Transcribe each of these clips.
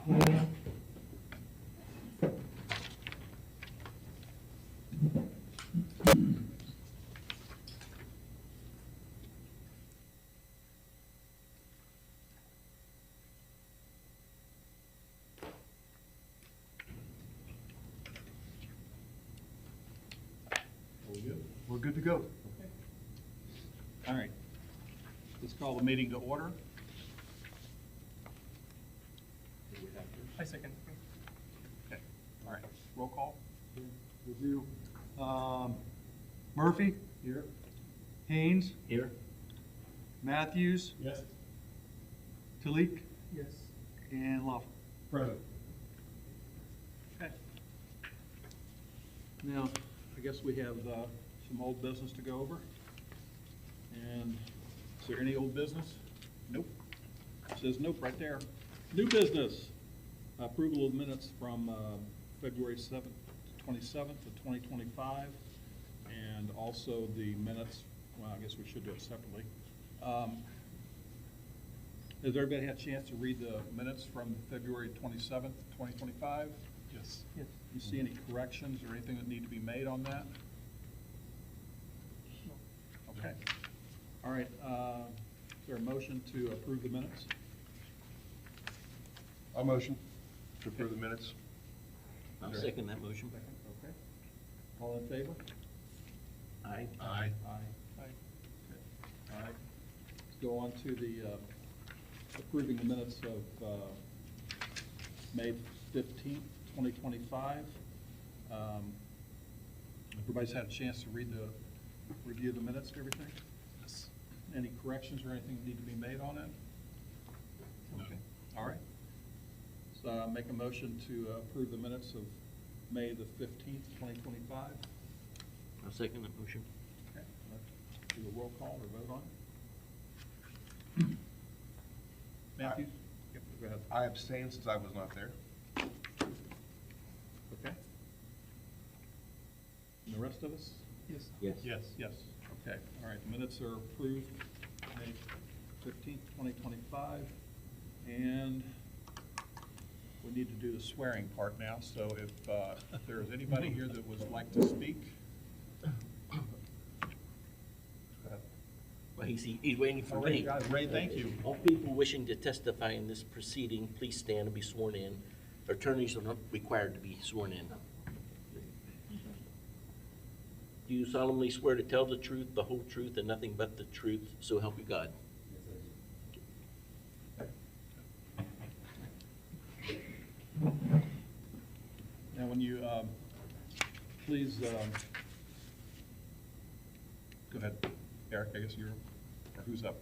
We're good to go. Okay. All right. Let's call the meeting to order. I second. Okay. All right. Roll call. Review. Murphy? Here. Haynes? Here. Matthews? Yes. Talik? Yes. And Lawfer. Present. Okay. Now, I guess we have some old business to go over. And is there any old business? Nope. It says nope right there. New business. Approval of minutes from February 7th, 27th of 2025. And also the minutes, well, I guess we should do it separately. Has everybody had a chance to read the minutes from February 27th, 2025? Yes. You see any corrections or anything that need to be made on that? Okay. All right, is there a motion to approve the minutes? I'll motion to approve the minutes. I'll second that motion. Second, okay. All in favor? Aye. Aye. Aye. Okay. All right. Let's go on to the approving the minutes of May 15th, 2025. Everybody's had a chance to review the minutes and everything? Yes. Any corrections or anything that need to be made on it? Okay. All right. So make a motion to approve the minutes of May the 15th, 2025. I'll second that motion. Okay, let's do a roll call or vote on it. Matthews? Yep, go ahead. I abstain since I was not there. Okay. And the rest of us? Yes. Yes. Yes. Yes, okay, all right, the minutes are approved, May 15th, 2025, and we need to do the swearing part now, so if there is anybody here that would like to speak. Go ahead. Well, he's waiting for me. Ray, thank you. All people wishing to testify in this proceeding, please stand and be sworn in. Attorneys are not required to be sworn in. Do you solemnly swear to tell the truth, the whole truth, and nothing but the truth, so help you God? Now, when you, please, go ahead, Eric, I guess you're, or who's up?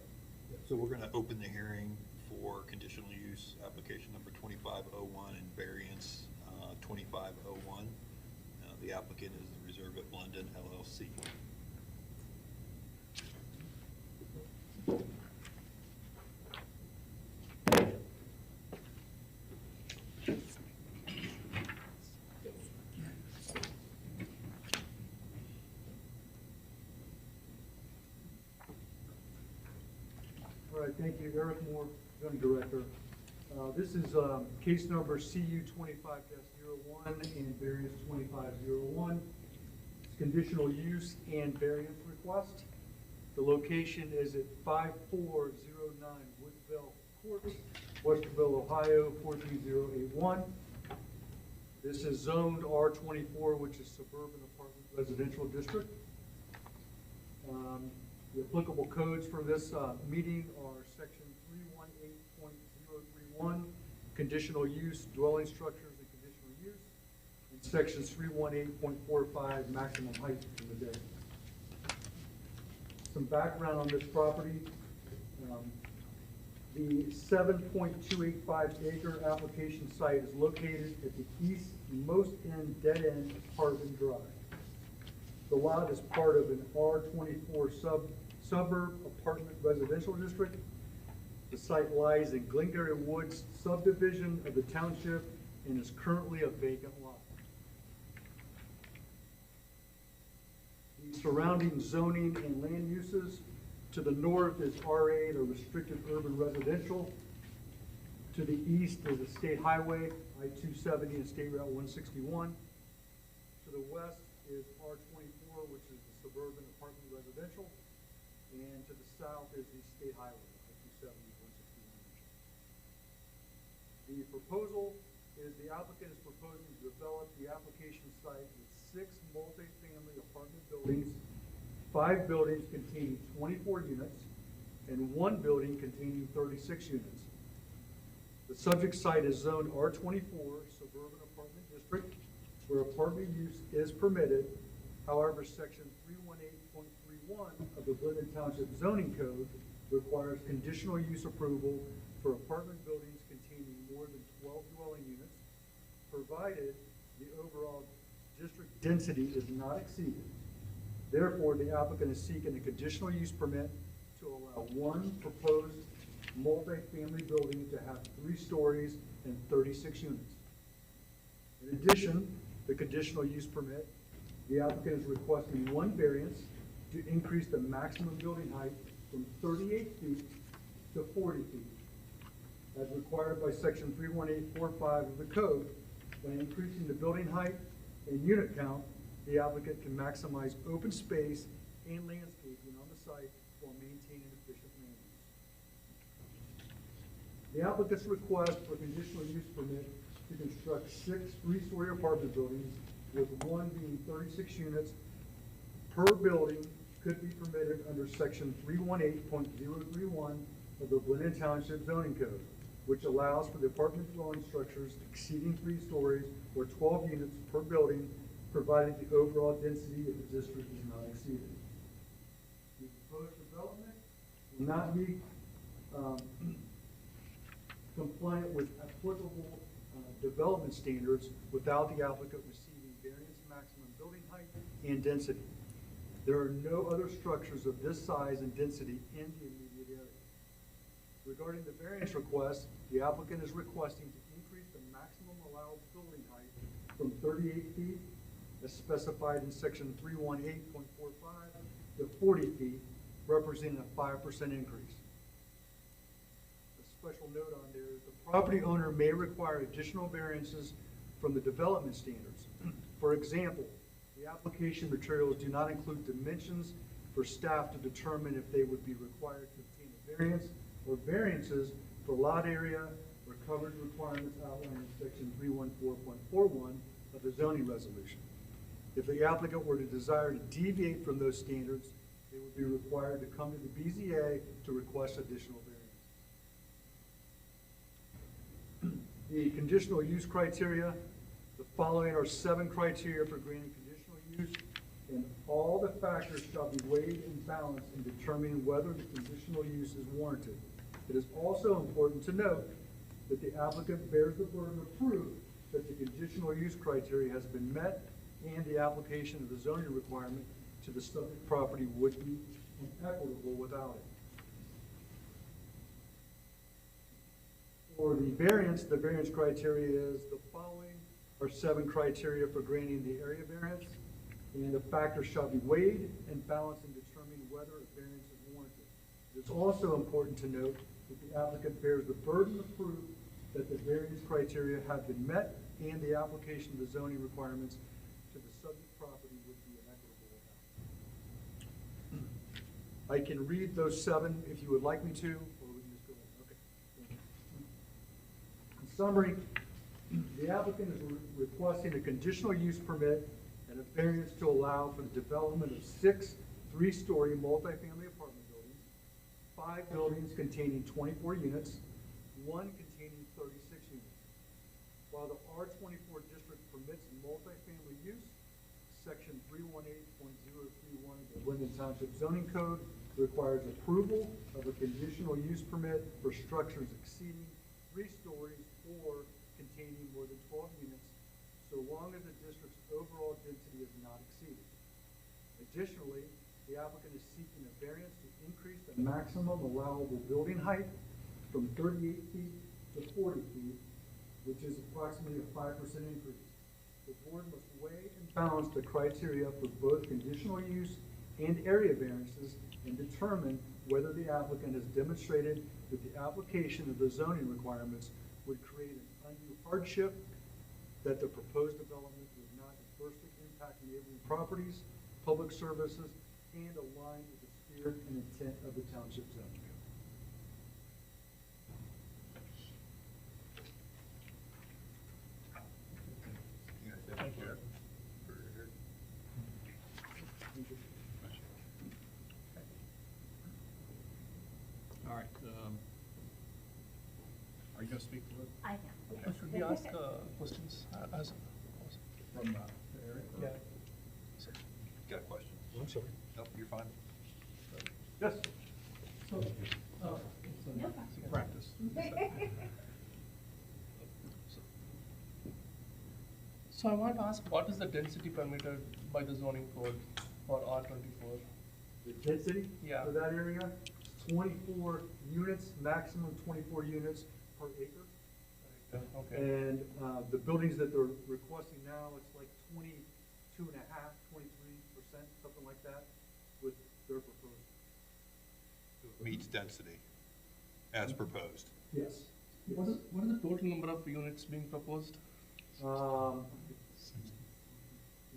So we're going to open the hearing for conditional use application number 2501 and variance 2501. The applicant is the Reserve at London LLC. All right, thank you. Eric Moore, zoning director. This is case number CU 25-01 and variance 2501. It's conditional use and variance request. The location is at 5409 Woodville Court, Westerville, Ohio 43081. This is zoned R24, which is suburban apartment residential district. The applicable codes for this meeting are section 318.031, conditional use, dwelling structures and conditional use, and sections 318.45, maximum height in the deck. Some background on this property. The 7.285 acre application site is located at the eastmost end dead end of Harvin Drive. The lot is part of an R24 suburb apartment residential district. The site lies in Glengarry Woods subdivision of the township and is currently a vacant lot. The surrounding zoning and land uses: to the north is R8, or restricted urban residential. To the east is a state highway, I-270 and State Route 161. To the west is R-24, which is the suburban apartment residential. And to the south is the state highway, I-270, 161. The proposal is the applicant is proposing to develop the application site with 6 multifamily apartment buildings, 5 buildings containing 24 units, and 1 building containing 36 units. The subject site is zoned R24, suburban apartment district, where apartment use is permitted. However, section 318.31 of the Glidden Township zoning code requires conditional use approval for apartment buildings containing more than 12 dwelling units, provided the overall district density is not exceeded. Therefore, the applicant is seeking a conditional use permit to allow 1 proposed multifamily building to have 3 stories and 36 units. In addition, the conditional use permit, the applicant is requesting 1 variance to increase the maximum building height from 38 feet to 40 feet. As required by section 31845 of the code, by increasing the building height and unit count, the applicant can maximize open space and landscaping on the site while maintaining efficient land use. The applicant's request for conditional use permit to construct 6 3-story apartment buildings, with 1 being 36 units per building, could be permitted under section 318.031 of the Glidden Township zoning code, which allows for the apartment dwelling structures exceeding 3 stories or 12 units per building, provided the overall density of the district is not exceeded. The proposed development will not be compliant with applicable development standards without the applicant receiving variance maximum building height and density. There are no other structures of this size and density in the immediate area. Regarding the variance request, the applicant is requesting to increase the maximum allowed building height from 38 feet, as specified in section 318.45, to 40 feet, representing a 5% increase. A special note on there is the property owner may require additional variances from the development standards. For example, the application materials do not include dimensions for staff to determine if they would be required to obtain a variance or variances for lot area or coverage requirements outlined in section 314.41 of the zoning resolution. If the applicant were to desire to deviate from those standards, they would be required to come to the BZA to request additional variance. The conditional use criteria, the following are 7 criteria for granting conditional use, and all the factors shall be weighed and balanced in determining whether the conditional use is warranted. It is also important to note that the applicant bears the burden of proof that the conditional use criteria has been met and the application of the zoning requirement to the subject property would be inequitable without it. For the variance criteria is the following are 7 criteria for granting the area variance, and the factors shall be weighed and balanced in determining whether a variance is warranted. It's also important to note that the applicant bears the burden of proof that the variance criteria have been met and the application of the zoning requirements to the subject property would be inequitable without. I can read those 7 if you would like me to, or we can just go on. Okay. Thank you. In summary, the applicant is requesting a conditional use permit and a variance to allow for the development of 6 3-story multifamily apartment buildings, 5 buildings containing 24 units, 1 containing 36 units. While the R24 district permits multifamily use, section 318.031 of the Glidden Township zoning code requires approval of a conditional use permit for structures exceeding 3 stories or containing more than 12 units, so long as the district's overall density is not exceeded. Additionally, the applicant is seeking a variance to increase the maximum allowable building height from 38 feet to 40 feet, which is approximately a 5% increase. The board must weigh and balance the criteria for both conditional use and area variances and determine whether the applicant has demonstrated that the application of the zoning requirements would create an undue hardship, that the proposed development would not adversely impact neighboring properties, public services, and align with the spirit and intent of the township zoning code. Thank you. All right, are you gonna speak to it? I am. Should we ask questions as From, Eric? yeah. Got a question? I'm sorry. Nope, you're fine. Yes? So, No problem. practice. So I want to ask, what is the density permitted by the zoning code for R24? The density Yeah. for that area, 24 units, maximum 24 units per acre. Okay, And the buildings that they're requesting now, it's like 22.5, 23%, something like that, with their proposal. Meets density as proposed. Yes. what is the total number of units being proposed? 156.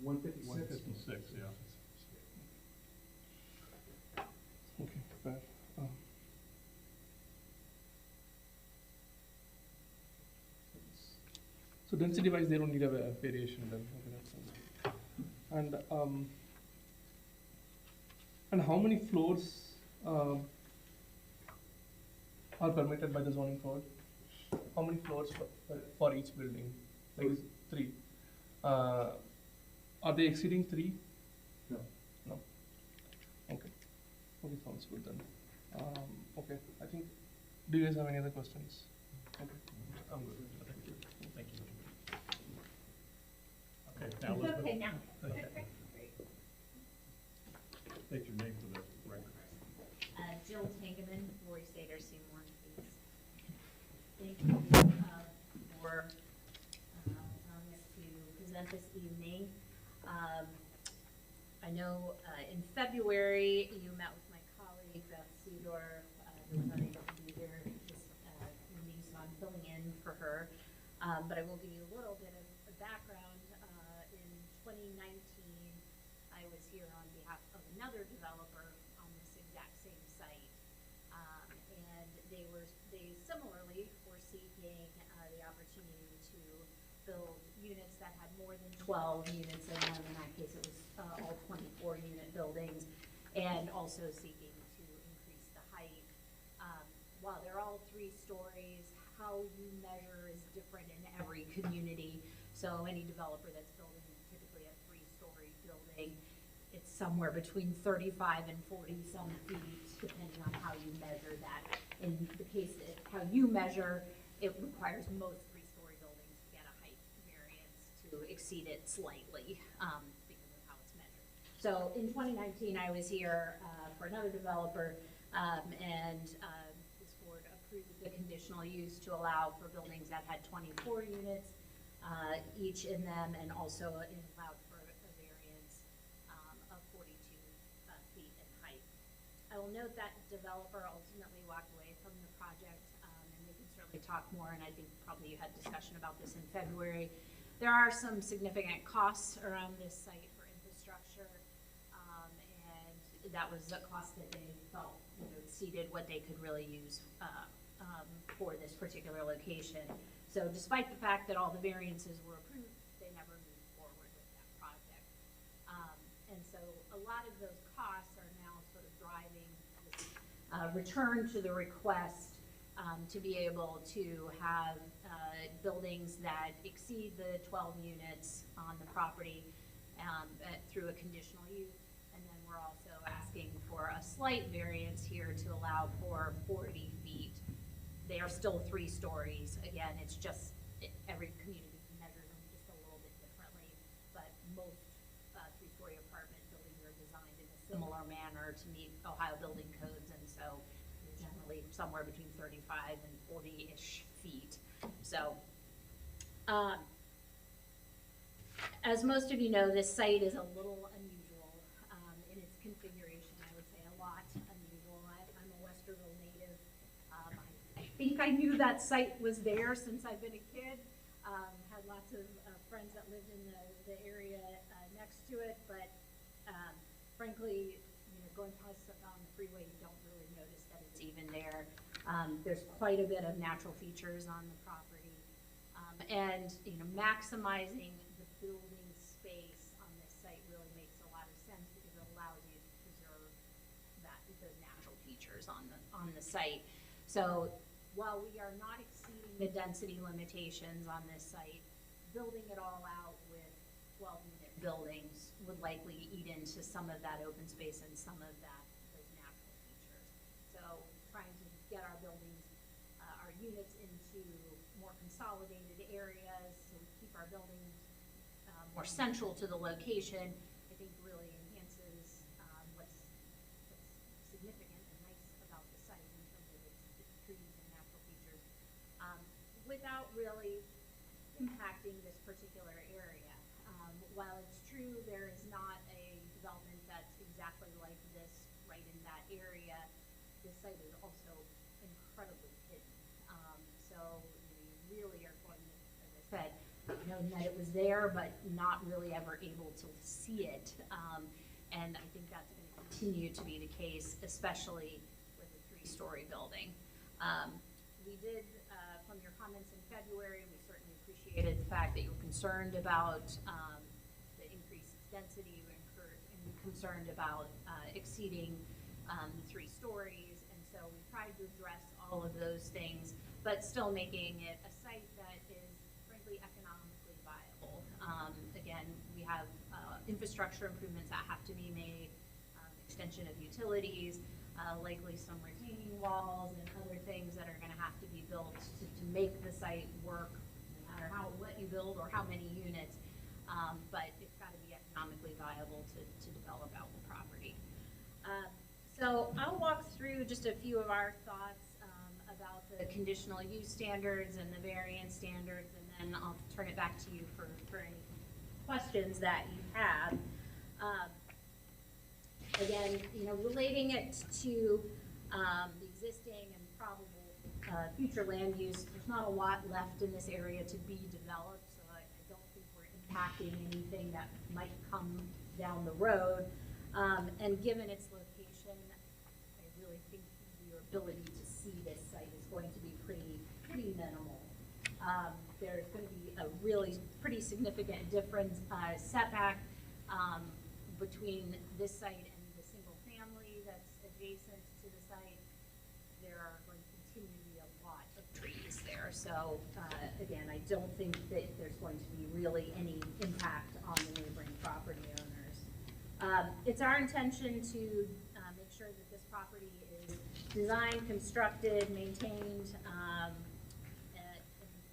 156, yeah. Okay, fair. So density wise, they don't need a variation then, okay, that's sense. And how many floors, are permitted by the zoning code? How many floors for each building? Like three. Are they exceeding three? No. No. Okay. Okay, sounds good then. Okay, I think, do you guys have any other questions? Okay, I'm good. Thank you. Thank you. Okay, now It's Elizabeth. okay now. Okay. State your name for the record. Jill Tangeman, Roy Sater, Seymour, please. Thank you for allowing us to present this evening. I know in February, you met with my colleague Beth Seedor, who was unable to be here this evening, so I'm filling in for her. But I will give you a little bit of background. In 2019, I was here on behalf of another developer on this exact same site. And they similarly were seeking the opportunity to build units that had more than 12 units in them. In that case, it was all 24 unit buildings, and also seeking to increase the height. While they're all 3 stories, how you measure is different in every community. So any developer that's building typically a 3-story building, it's somewhere between 35 and 40 some feet, depending on how you measure that. In the case that how you measure, it requires most 3-story buildings to get a height variance to exceed it slightly, because of how it's measured. So in 2019, I was here for another developer, and this board approved the conditional use to allow for buildings that had 24 units each in them, and also allowed for a variance of 42 feet in height. I will note that developer ultimately walked away from the project, and we can certainly talk more, and I think probably you had discussion about this in February. There are some significant costs around this site for infrastructure, and that was a cost that they felt exceeded what they could really use for this particular location. So despite the fact that all the variances were approved, they never moved forward with that project. And so a lot of those costs are now sort of driving this return to the request to be able to have buildings that exceed the 12 units on the property through a conditional use. And then we're also asking for a slight variance here to allow for 40 feet. They are still 3 stories. Again, it's just every community measures them just a little bit differently, but most 3-story apartment buildings are designed in a similar manner to meet Ohio building codes, and so generally somewhere between 35 and 40-ish feet. So, as most of you know, this site is a little unusual in its configuration. I would say a lot unusual. I'm a Westerville native. I think I knew that site was there since I've been a kid. Had lots of friends that lived in the area next to it, but frankly, going past on the freeway, you don't really notice that it's even there. There's quite a bit of natural features on the property. And, maximizing the building space on this site really makes a lot of sense because it allows you to preserve those natural features on the site. So while we are not exceeding the density limitations on this site, building it all out with 12-unit buildings would likely eat into some of that open space and some of those natural features. So trying to get our buildings, our units into more consolidated areas, so we keep our buildings more central to the location, I think really enhances what's significant and nice about the site in terms of its trees and natural features, without really impacting this particular area. While it's true there is not a development that's exactly like this right in that area, this site is also incredibly hidden. So you really are going to, as I said, knowing that it was there, but not really ever able to see it. And I think that's going to continue to be the case, especially with a 3-story building. We did, from your comments in February, we certainly appreciated the fact that you were concerned about the increased density, and concerned about exceeding the 3 stories. And so we tried to address all of those things, but still making it a site that is frankly economically viable. Again, we have infrastructure improvements that have to be made, extension of utilities, likely some retaining walls and other things that are going to have to be built to make the site work, no matter what you build or how many units. But it's got to be economically viable to develop out the property. So I'll walk through just a few of our thoughts about the conditional use standards and the variance standards, and then I'll turn it back to you for any questions that you have. Again, relating it to the existing and probable future land use, there's not a lot left in this area to be developed, so I don't think we're impacting anything that might come down the road. And given its location, I really think your ability to see this site is going to be pretty minimal. There's going to be a really pretty significant difference setback between this site and the single family that's adjacent to the site. There are going to continue to be a lot of trees there. So again, I don't think that there's going to be really any impact on the neighboring property owners. It's our intention to make sure that this property is designed, constructed, maintained,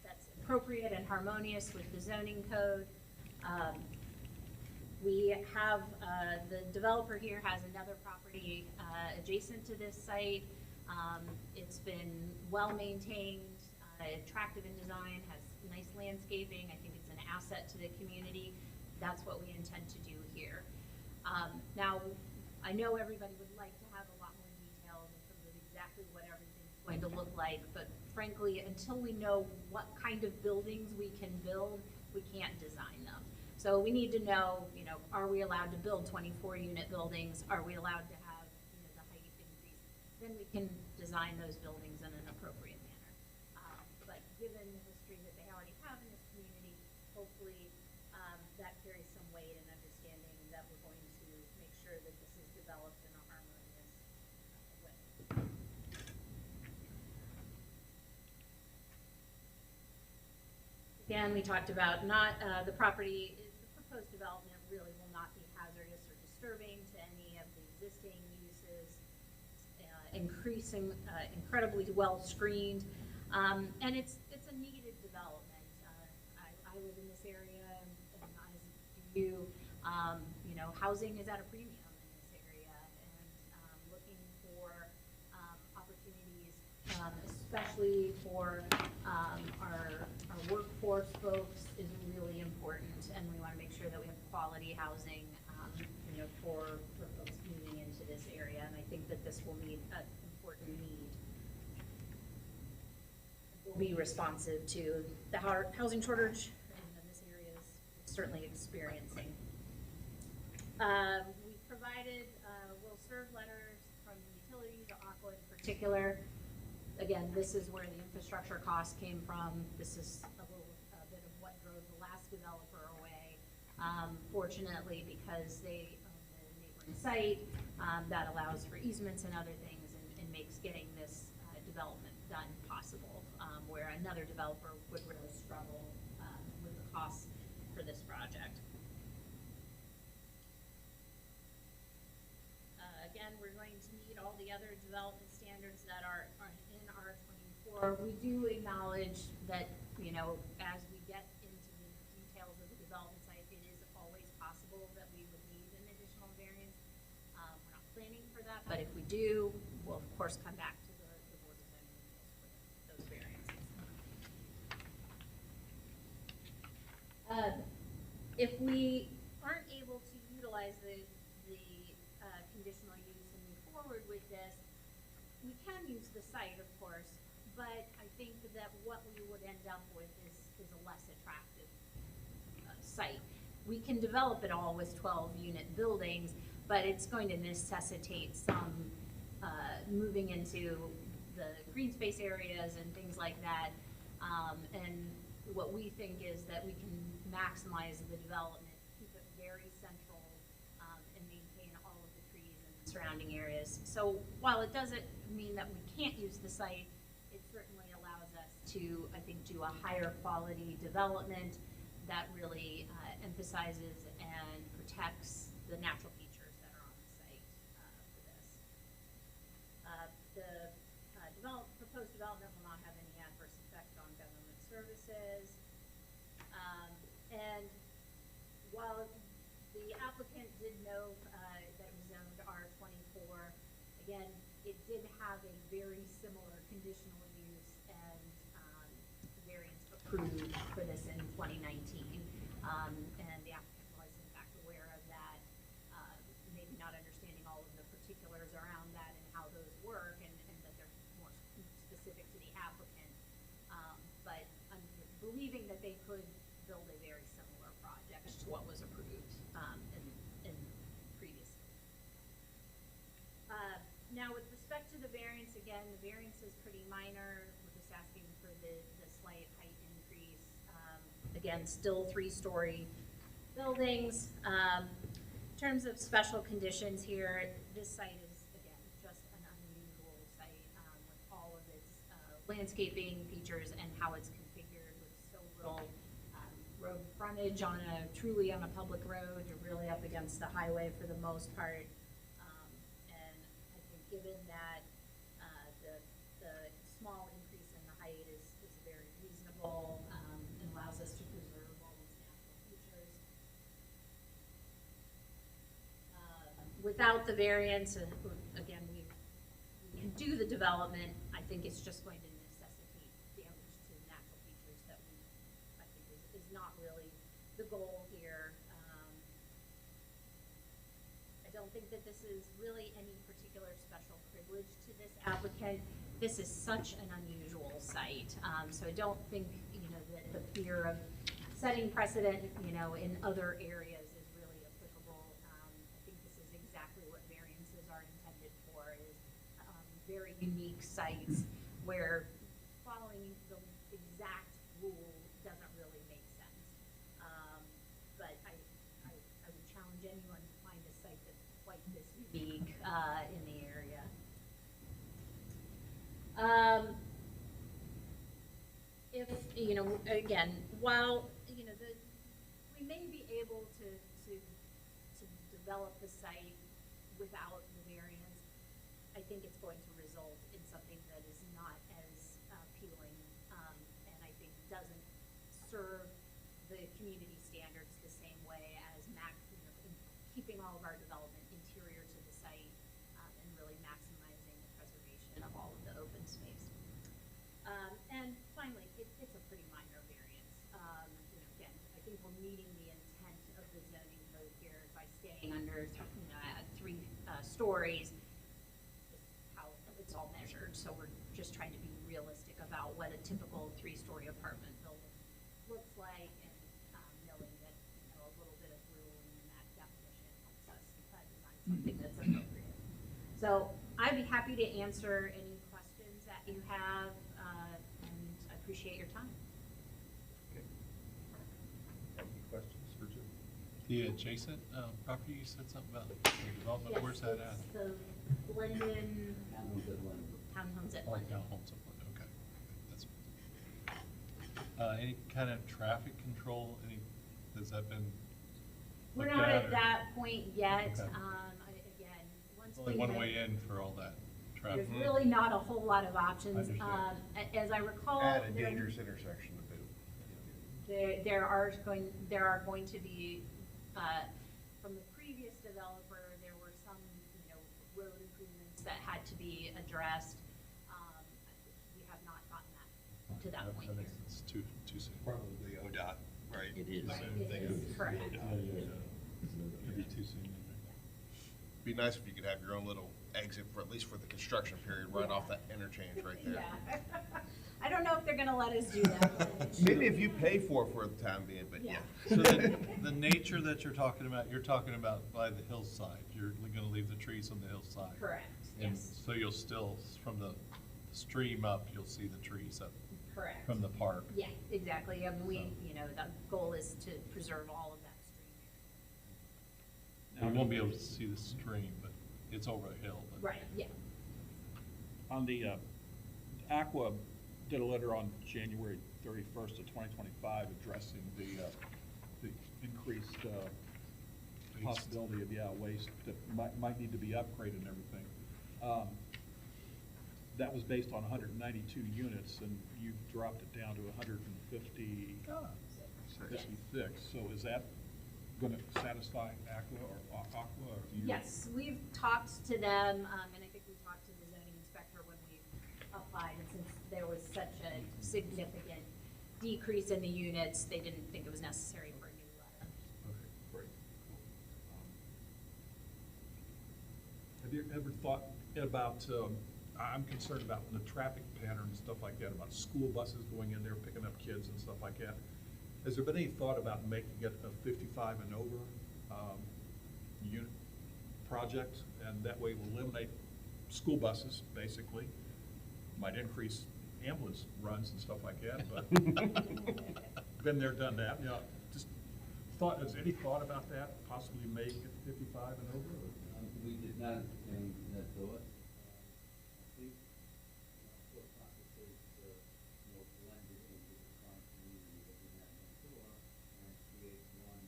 that's appropriate and harmonious with the zoning code. We have, the developer here has another property adjacent to this site. It's been well maintained, attractive in design, has nice landscaping. I think it's an asset to the community. That's what we intend to do here. Now, I know everybody would like to have a lot more details in terms of exactly what everything's going to look like, but frankly, until we know what kind of buildings we can build, we can't design them. So we need to know, are we allowed to build 24-unit buildings? Are we allowed to have, the height increase? Then we can design those buildings in an appropriate manner. But given the history that they already have in this community, hopefully that carries some weight and understanding that we're going to make sure that this is developed in a harmonious way. Again, we talked about the property. Proposed development really will not be hazardous or disturbing to any of the existing uses, incredibly well screened, and it's a needed development. I live in this area, and as do you. Housing is at a premium in this area, and looking for opportunities, especially for our workforce folks, is really important, and we want to make sure that we have quality housing, for folks moving into this area, and I think that this will meet an important need. be responsive to the housing shortage and this area is certainly experiencing. We provided will serve letters from utilities, Aqua in particular. Again, this is where the infrastructure cost came from. This is a bit of what drove the last developer away. Fortunately, because they own the neighboring site, that allows for easements and other things and makes getting this development done possible, where another developer would really struggle with the costs for this project. Again, we're going to meet all the other development standards that are in R24. We do acknowledge that, you know, as we get into the details of the development site, it is always possible that we would need an additional variance. We're not planning for that, but if we do, we'll of course come back to the Board of Zoning Appeals for those variances. If we aren't able to utilize the conditional use and move forward with this, we can use the site, of course, but I think that what we would end up with is a less attractive site. We can develop it all with 12-unit buildings, but it's going to necessitate some moving into the green space areas and things like that. And what we think is that we can maximize the development, keep it very central, and maintain all of the trees and the surrounding areas. So while it doesn't mean that we can't use the site, it certainly allows us to, I think, do a higher quality development that really emphasizes and protects the natural features that are on the site for this. The proposed development will not have any adverse effect on government services. And while the applicant did note that it was zoned R24, again, it did have a very similar conditional use and variance approved for this in 2019. And the applicant was in fact aware of that, maybe not understanding all of the particulars around that and how those work, and that they're more specific to the applicant. But I'm believing that they could build a very similar project to what was approved in previously. Now, with respect to the variance, again, the variance is pretty minor. We're just asking for the slight height increase. Again, still 3-story buildings. In terms of special conditions here, this site is, again, just an unusual site with all of its landscaping features and how it's configured with so little road frontage truly on a public road. You're really up against the highway for the most part. And I think given that the small increase in the height is very reasonable and allows us to preserve all these natural features. Without the variance, again, we can do the development. I think it's just going to necessitate damage to natural features that I think is not really the goal here. I don't think that this is really any particular special privilege to this applicant. This is such an unusual site, so I don't think, you know, that the fear of setting precedent, you know, in other areas is really applicable. I think this is exactly what variances are intended for, is very unique sites where following the exact rule doesn't really make sense. But I would challenge anyone to find a site that's quite this unique in the area. If, you know, again, while, you know, we may be able to develop the site without the variance, I think it's going to result in something that is not as appealing, and I think doesn't serve the community standards the same way as keeping all of our development interior to the site and really maximizing the preservation of all of the open space. And finally, it's a pretty minor variance. You know, again, I think we're meeting the intent of the zoning code here by staying under, you know, at 3 stories. How it's all measured, so we're just trying to be realistic about what a typical three-story apartment building looks like, and knowing that, a little bit of room in that definition helps us design something that's appropriate. So I'd be happy to answer any questions that you have, and I appreciate your time. Any questions for Jim? The adjacent property, you said something about the development, Yes, where's that at? it's the Linden Townhomes at Linden. Townhomes at Oh, Linden. townhomes, okay. That's, any kind of traffic control, has that been We're looked not at, at or- that point yet. Okay. Again, once Only we one have- way in for all that There's traffic. really not a whole lot of options. Understand. As I recall, At a there- dangerous intersection to boot. there are going to be, from the previous developer, there were some, road improvements that had to be addressed. We have not gotten that to that I point think here. it's too soon. Probably ODOT, right? It is. Same It thing is, with correct. ODOT. It'd be too soon. Be nice if you could have your own little exit for, at least for the construction period, right off that interchange right there. Yeah. I don't know if they're gonna let us do that. but- Maybe if you pay for it for the time being, but yeah. So the nature that you're talking about by the hillside, you're gonna leave the trees on the hillside. Correct, And yes, so you'll still, from the stream up, you'll see the trees up correct. from the park. Yeah, exactly. I mean, the goal is to preserve all of that stream You won't be able to see the stream, but it's over a hill. but- area. Right, yeah. On the, Aqua did a letter on January 31st of 2025 addressing the increased possibility of, waste that might need to be upgraded and everything. That was based on 192 units, and you've dropped it down to 56. So is that going to satisfy Aqua or you? Yes, we've talked to them, and I think we talked to the zoning inspector when we applied, and since there was such a significant decrease in the units, they didn't think it was necessary for a new letter. Okay, great. Have you ever thought about, I'm concerned about the traffic pattern and stuff like that, about school buses going in there, picking up kids and stuff like that. Has there been any thought about making it a 55 and over unit project? And that way we'll eliminate school buses, basically. Might increase ambulance runs and stuff like that, but been there, done that. Just thought, has any thought about that, possibly making it 55 and over? Or? We did not entertain that thought. I think our thought process is more blended into the current community that we have next door and create one,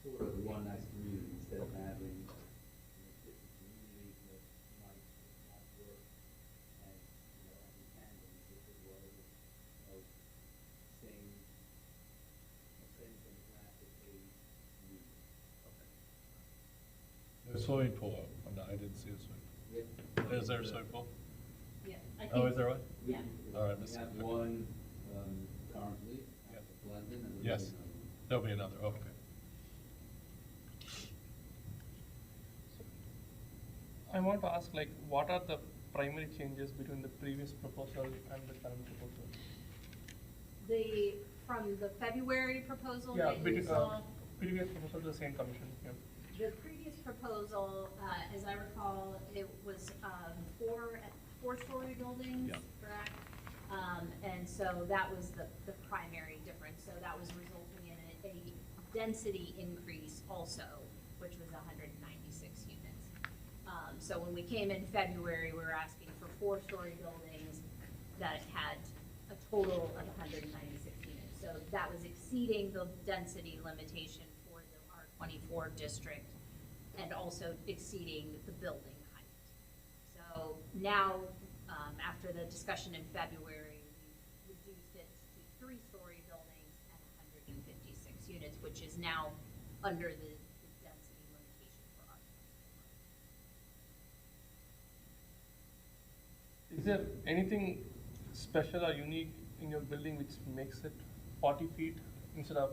sort of one nice community instead of having different communities that might not work as, as in tandem if it was same demographic age community. There's a swimming pool, I didn't see a swimming pool. Is there a swimming pool? Yeah. I Oh, think- is there one? Yeah. All right, We let's- have one, currently, Yep. at Glendon, and Yes. there'll be another one. There'll be another, okay. I want to ask, like, what are the primary changes between the previous proposal and the current proposal? From the February proposal Yeah, that you saw, previous proposal to the same commission, yeah. the previous proposal, as I recall, it was, four-story buildings, Yeah. correct? And so that was the primary difference, so that was resulting in a density increase also, which was 196 units. So when we came in February, we were asking for four-story buildings that had a total of 196 units. So that was exceeding the density limitation for the R24 district and also exceeding the building height. So now, after the discussion in February, we reduced it to three-story buildings and 156 units, which is now under the density limitation for R24. Is there anything special or unique in your building which makes it 40 feet instead of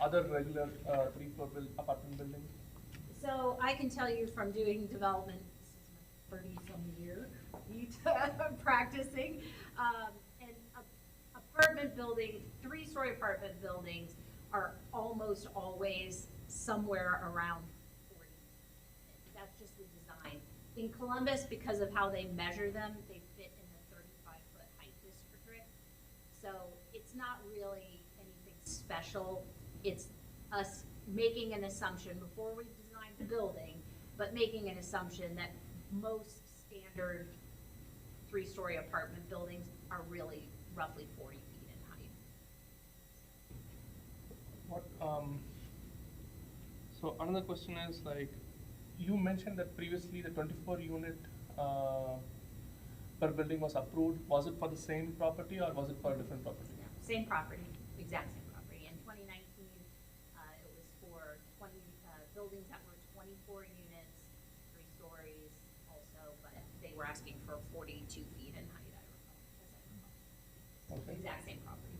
other regular three-floor apartment buildings? So I can tell you from doing development, this is my 30-some year practicing, and apartment building, three-story apartment buildings are almost always somewhere around 40. That's just the design. In Columbus, because of how they measure them, they fit in the 35-foot height district. So it's not really anything special. It's us making an assumption before we design the building, but making an assumption that most standard three-story apartment buildings are really roughly 40 feet in height. So another question is like, you mentioned that previously the 24 unit per building was approved. Was it for the same property or was it for a different property? Same property, exact same property. In 2019, it was for 20 buildings that were 24 units, 3 stories also, but they were asking for 42 feet in height, I recall. Okay. Exact same property.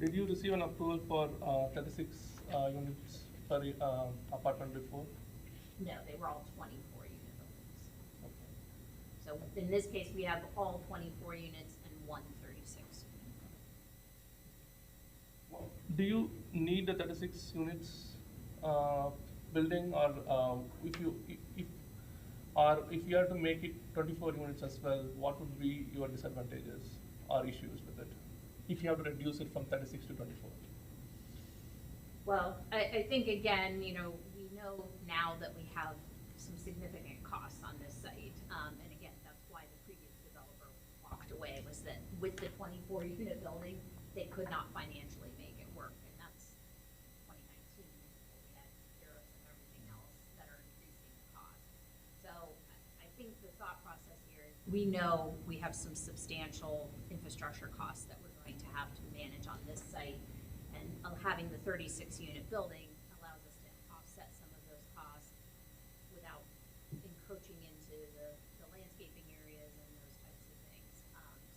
Did you receive an approval for 36 units per apartment before? No, they were all 24 unit buildings. So in this case, we have all 24 units and 136. Do you need the 36 units building, or if you have to make it 24 units as well, what would be your disadvantages or issues with it? If you have to reduce it from 36 to 24. Well, I think again, we know now that we have some significant costs on this site. And again, that's why the previous developer walked away, was that with the 24 unit building, they could not financially make it work. And that's 2019, we had tariffs and everything else that are increasing the cost. So I think the thought process here is we know we have some substantial infrastructure costs that we're going to have to manage on this site. And having the 36 unit building allows us to offset some of those costs without encroaching into the landscaping areas and those types of things.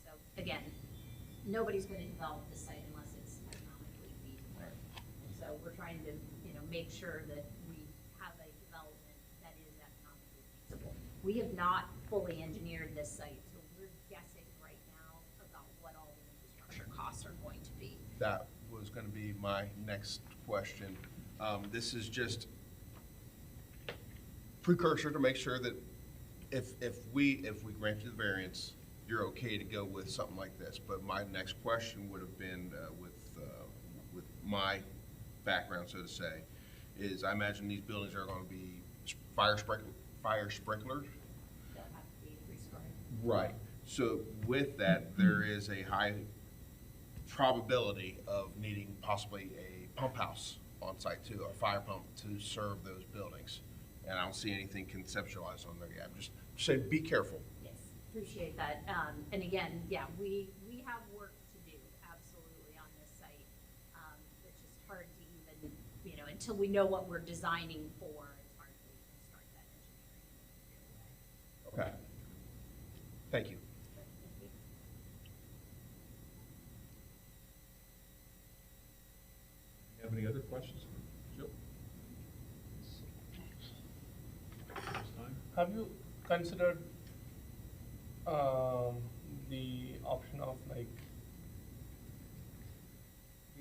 So again, nobody's going to develop this site unless it's economically feasible. So we're trying to, make sure that we have a development that is economically feasible. We have not fully engineered this site, so we're guessing right now about what all the infrastructure costs are going to be. That was going to be my next question. This is just precursor to make sure that if we grant you the variance, you're okay to go with something like this. But my next question would have been with my background, so to say, is I imagine these buildings are going to be fire sprinklers. They'll have to be three-story. Right. So with that, there is a high probability of needing possibly a pump house on site too, a fire pump to serve those buildings. And I don't see anything conceptualized on there yet. I'm just saying, be careful. Yes, appreciate that. And again, yeah, we have work to do, absolutely, on this site. It's just hard to even, until we know what we're designing for, it's hard to even start that engineering in a real way. Okay. Thank you. Have any other questions? Joe? This time? Have you considered the option of like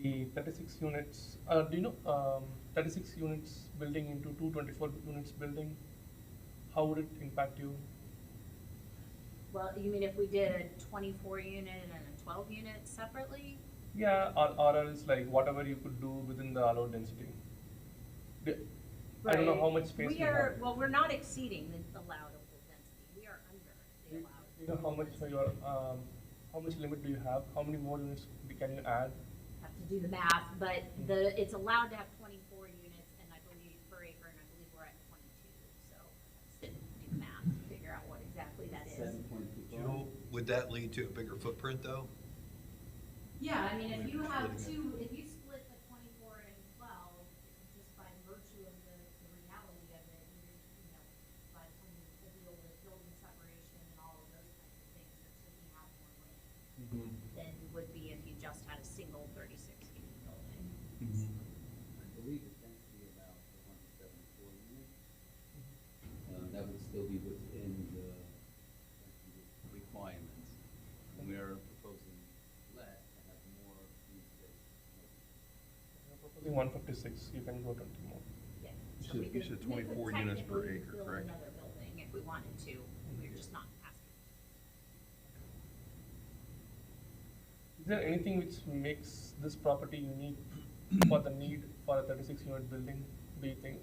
the 36 units? Do you know 36 units building into 224 units building? How would it impact you? Well, you mean if we did a 24 unit and a 12 unit separately? Yeah, or else like whatever you could do within the allowed density. I don't know how much space We you are, have. well, we're not exceeding the allowable density. We are under the allowed. Do you know how much how much limit do you have? How many more units can you add? Have to do the math, but it's allowed to have 24 units, and I believe per acre, and I believe we're at 22. So let's do the math to figure out what exactly that is. 7.25. Joel, would that lead to a bigger footprint though? Yeah, I mean, if you have Splitting it. if you split the 24 and 12, just by virtue of the reality of it, by the time you deal with building separation and all of those kinds of things, you're taking out more land than you would be if you just had a single 36 unit building. I believe the density allows for 174 units. That would still be within the density requirements. And we are proposing 156, you can go 20 more. Yeah. You So said- we you could- said we could 24 units per technically acre, build correct? another building if we wanted to, we're just not asking. Is there anything which makes this property unique for the need for a 36-unit building? Do you think,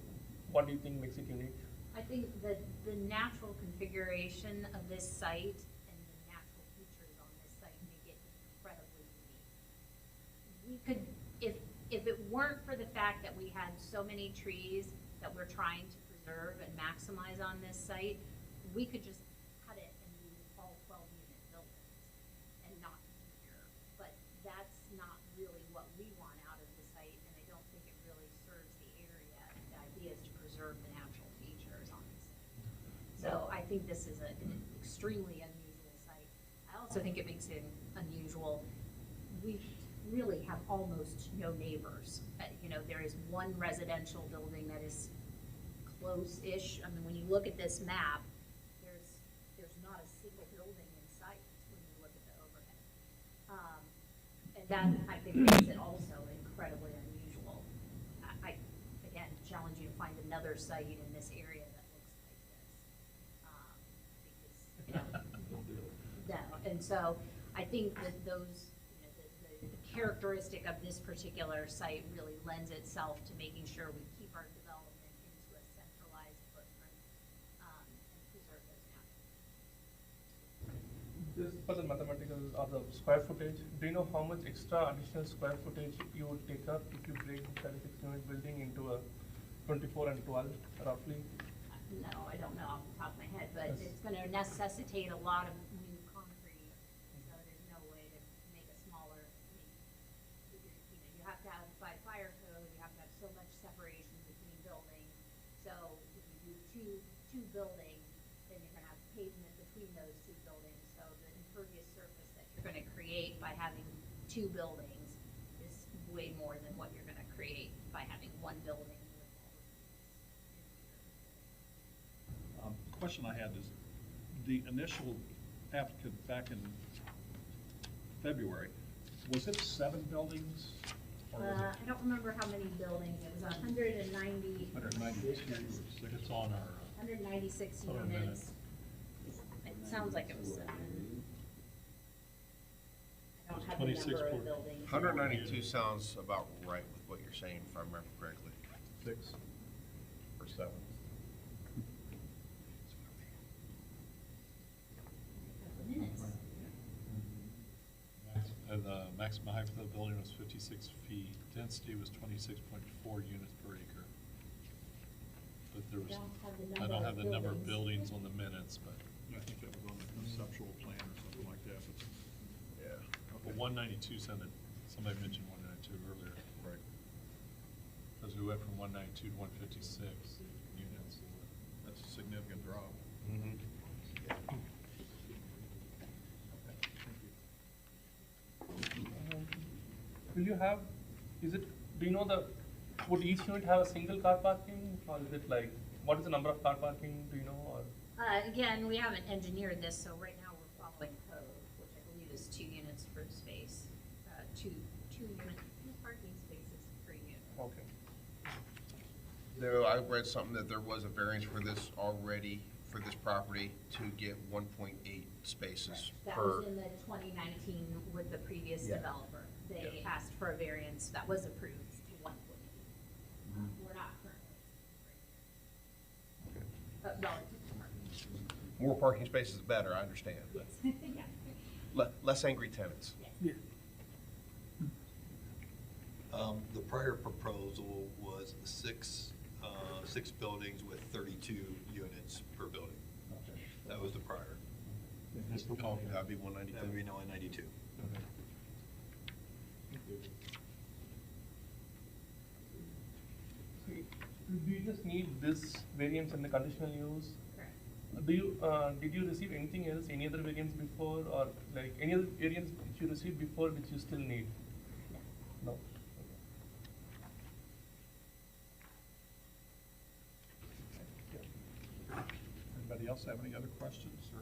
what do you think makes it unique? I think that the natural configuration of this site and the natural features on this site make it incredibly unique. We could, if it weren't for the fact that we had so many trees that we're trying to preserve and maximize on this site, we could just cut it and do all 12-unit buildings and not be here. But that's not really what we want out of the site, and I don't think it really serves the area. The idea is to preserve the natural features on this site. So I think this is an extremely unusual site. I also think it makes it unusual. We really have almost no neighbors. You know, there is one residential building that is close-ish. I mean, when you look at this map, there's not a single building in sight when you look at the overhead. And that, I think, makes it also incredibly unusual. I again, challenge you to find another site in this area that looks like this. Because, no, and so I think that those, you know, the characteristic of this particular site really lends itself to making sure we keep our development into a centralized footprint, and preserve those natural. Just for the mathematical or the square footage, do you know how much extra additional square footage you would take up if you break the 36-unit building into a 24 and 12 roughly? No, I don't know off the top of my head, but Yes. it's gonna necessitate a lot of new concrete, so there's no way to make a smaller, I mean, you have to have, by fire code, you have to have so much separation between buildings. So if you do two buildings, then you're gonna have pavement between those two buildings. So the impervious surface that you're gonna create by having two buildings is way more than what you're gonna create by having one building with all of these. The question I had is, the initial applicant back in February, was it 7 buildings? Or was I don't remember how many buildings, it was 190, it 192? It's on our, 196 on our units. minutes. It sounds like it was 7. I don't have the 26 number per- of buildings. 192 sounds about right with what you're saying, if I remember correctly. 6 Or 7. Minutes. The maximum height for the building was 56 feet, density was 26.4 units per acre. But there was, I don't have the number of buildings on the minutes, but, I think that was on the conceptual plan or something like that, but Yeah. but 192 sounded, somebody mentioned 192 earlier. Right. Because we went from 192 to 156 units. that's a significant drop. Will you have, is it, do you know would each unit have a single car parking? Or is it like, what is the number of car parking, do you know, or? Again, we haven't engineered this, so right now we're following code, which I believe is 2 units per space. Two parking spaces per unit. Okay. There, I read something that there was a variance for this already, for this property, to get 1.8 spaces That per. was in the 2019 with the previous Yeah. developer. They Yeah. asked for a variance that was approved to 1.8. Mm-hmm. We're not currently. Relative to parking. More parking spaces is better, I understand. Yes, yeah. Less angry tenants. Yes. The prior proposal was 6 buildings with 32 units per building. That was the prior. That'd be That would be 192. 992. Do you just need this variance in the conditional use? Correct. Did you receive anything else, any other variance before, or like any other variance which you received before which you still need? No. No? Anybody else have any other questions or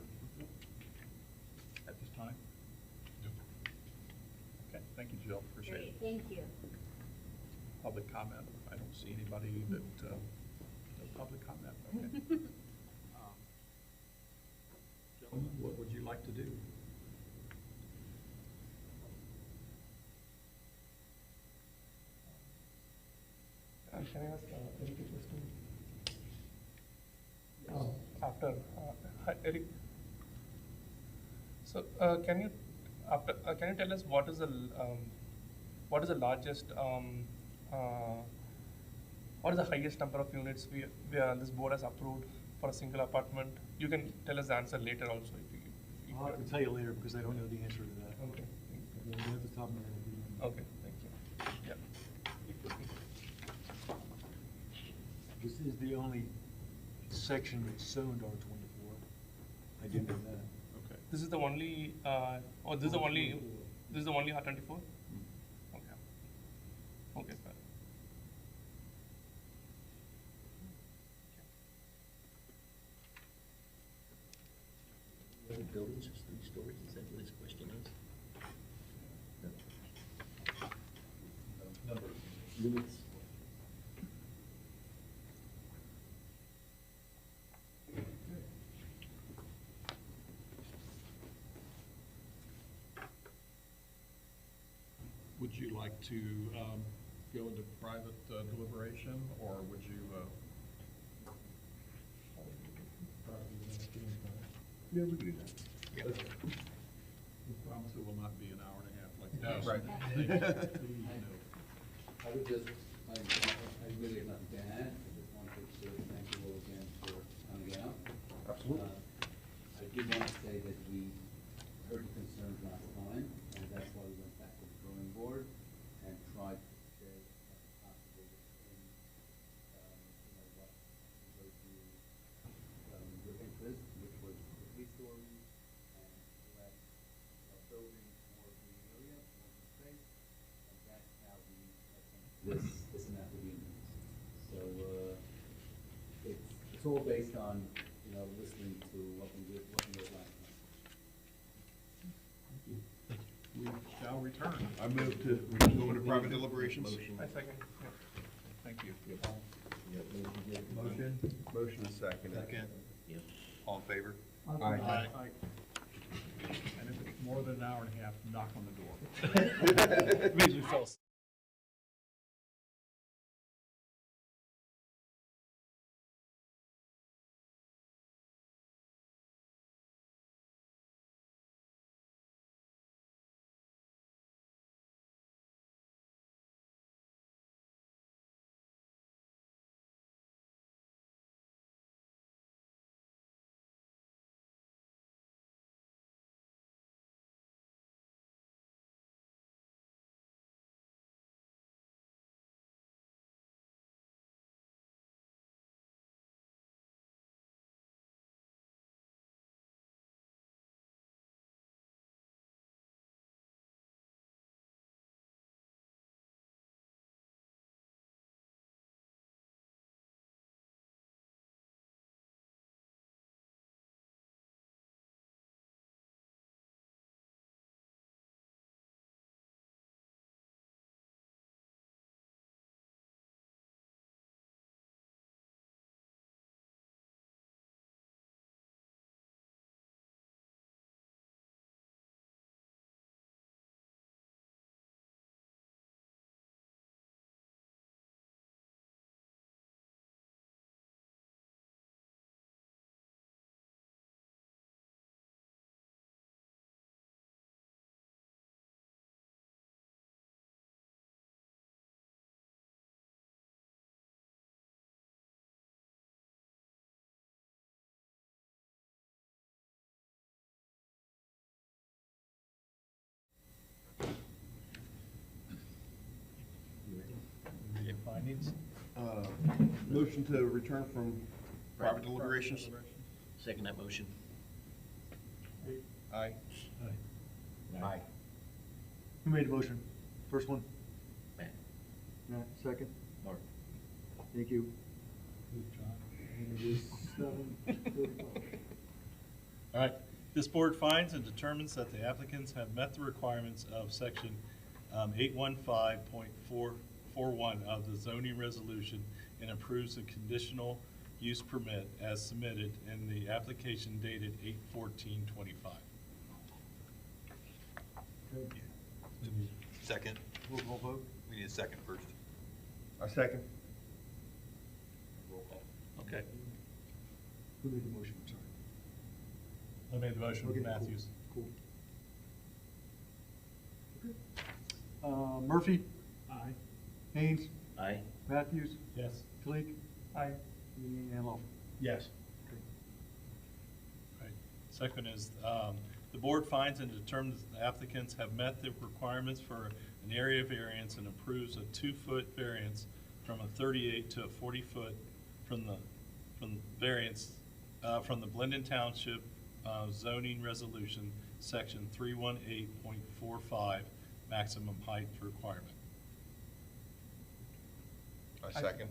at this time? Okay, thank you, Jill, appreciate it. Great, thank you. public comment. I don't see anybody that, no public comment, okay. Gentlemen, what would you like to do? Can I ask Eric a question? After, hi, Eric. So, can you tell us what is the largest, what is the highest number of units this board has approved for a single apartment? You can tell us the answer later also if you. I'll have to tell you later because I don't know the answer to that. Okay. I don't know at the top of my head. Okay, thank you. Yeah. This is the only section that's zoned R24. I do know that. Okay. This is the only, this is the only R24? Okay. Okay, sir. The building's just 3 stories, is that what his question is? Units. Would you like to go into private deliberation, or would you? Yeah, we can do that. We promise it will not be an hour and a half like that. Right. I would just, I really have nothing to add. I just wanted to thank you all again for coming out. Absolutely. I did want to say that we heard the concerns last time, and that's why we went back to the drawing board and tried to say as much as possible within, what was your interest, which was the 3 stories, and less building more of the area, more of the space, and that's how we, I think, this amount of units. So, it's all based on, listening to what we did last time. We shall return. I move to go into private deliberations. I second, yeah. Thank you. Motion is second. Second. Yep. All in favor? Aye. And if it's more than an hour and a half, knock on the door. Means we fell asleep. Findings? Motion to return from private deliberations. Second that motion. Aye. Aye. Who made the motion? First one? Matt. Matt, second? Mark. Thank you. And it is 7:35. All right, this board finds and determines that the applicants have met the requirements of section 815.44 8.41 of the zoning resolution and approves the conditional use permit as submitted in the application dated 8/14/25. Okay. Second, Roll call vote? we need a second first. A second. Roll call. Okay. Who made the motion? Sorry. I made the motion, Okay, cool, Matthews. Cool. Murphy? Aye. Haynes? Aye. Matthews? Yes. Talik? Aye. And Lawler? Yes. Right. Second is, the board finds and determines that the applicants have met the requirements for an area variance and approves a 2-foot variance from a 38 to a 40-foot from the variance, from the Blendon Township zoning resolution, section 318.45, maximum height requirement. A second.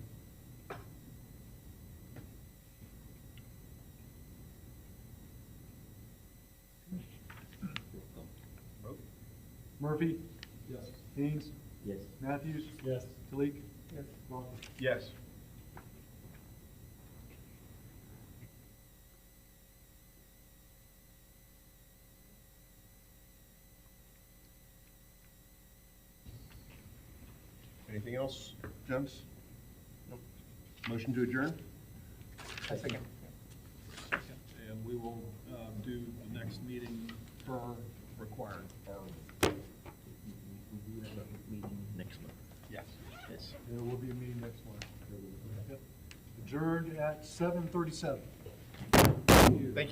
Murphy? Yes. Haynes? Yes. Matthews? Yes. Talik? Yes. Lawler? Yes. Anything else, gents? Motion to adjourn? I second. And we will do the next meeting per required, or, We have a meeting next month. yes. Yes. There will be a meeting next month. Yep. Adjourned at 7:37. Thank you.